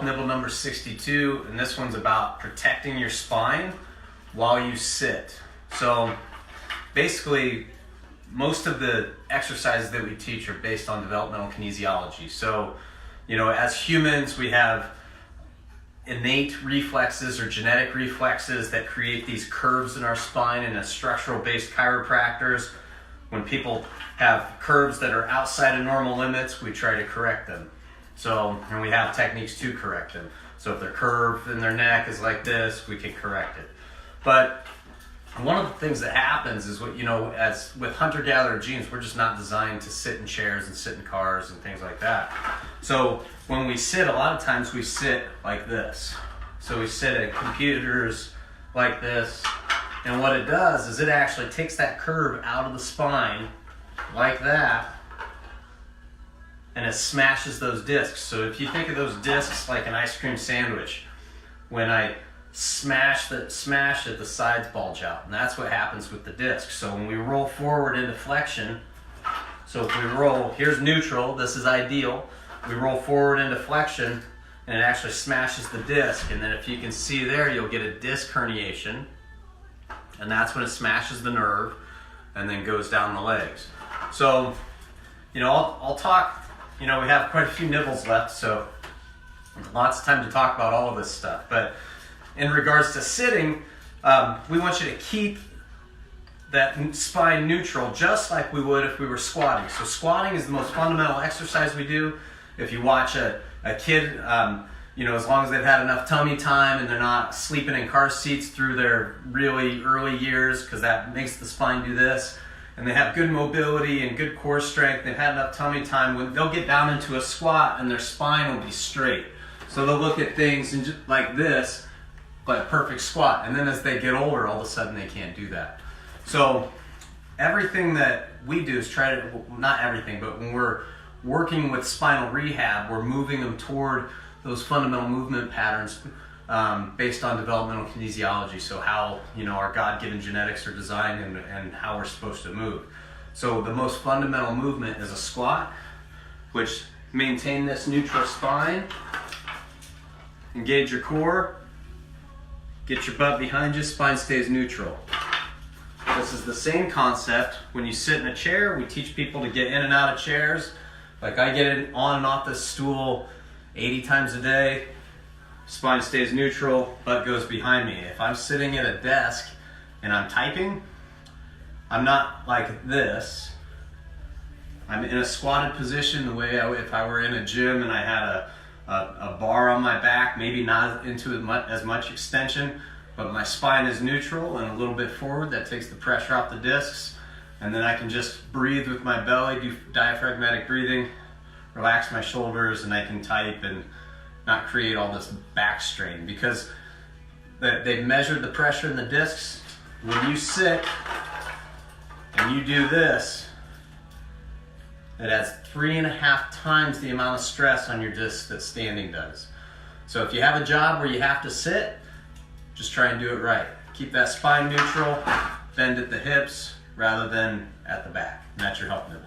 nibble number 62, and this one's about protecting your spine while you sit. So basically, most of the exercises that we teach are based on developmental kinesiology. So, you know, as humans, we have innate reflexes or genetic reflexes that create these curves in our spine, and as structural-based chiropractors, when people have curves that are outside of normal limits, we try to correct them. So, and we have techniques to correct them. So if their curve in their neck is like this, we can correct it. But one of the things that happens is, what, you know, as with hunter-gatherer genes, we're just not designed to sit in chairs and sit in cars and things like that. So when we sit, a lot of times we sit like this. So we sit at computers like this, and what it does is it actually takes that curve out of the spine like that, and it smashes those discs. So if you think of those discs like an ice cream sandwich, when I smash it, the sides bulge out, and that's what happens with the disc. So when we roll forward into flexion, so if we roll, here's neutral, this is ideal, we roll forward into flexion, and it actually smashes the disc, and then if you can see there, you'll get a disc herniation, and that's when it smashes the nerve and then goes down the legs. So, you know, I'll talk, you know, we have quite a few nibbles left, so lots of time to talk about all of this stuff. But in regards to sitting, we want you to keep that spine neutral just like we would if we were squatting. So squatting is the most fundamental exercise we do. If you watch a kid, you know, as long as they've had enough tummy time and they're not sleeping in car seats through their really early years, because that makes the spine do this, and they have good mobility and good core strength, they've had enough tummy time, when they'll get down into a squat and their spine will be straight. So they'll look at things and just like this, like perfect squat. And then as they get older, all of a sudden they can't do that. So everything that we do is try to, well, not everything, but when we're working with spinal rehab, we're moving them toward those fundamental movement patterns based on developmental kinesiology. So how, you know, our God-given genetics are designed and how we're supposed to move. So the most fundamental movement is a squat, which maintain this neutral spine, engage your core, get your butt behind you, spine stays neutral. This is the same concept when you sit in a chair. We teach people to get in and out of chairs. Like I get in on and off this stool 80 times a day, spine stays neutral, butt goes behind me. If I'm sitting at a desk and I'm typing, I'm not like this. I'm in a squatted position the way if I were in a gym and I had a bar on my back, maybe not into as much extension, but my spine is neutral and a little bit forward. That takes the pressure off the discs, and then I can just breathe with my belly, do diaphragmatic breathing, relax my shoulders, and I can type and not create all this back strain, because they've measured the pressure in the discs. When you sit and you do this, it adds 3.5 times the amount of stress on your discs that standing does. So if you have a job where you have to sit, just try and do it right. Keep that spine neutral, bend at the hips rather than at the back. And that's your health nibble.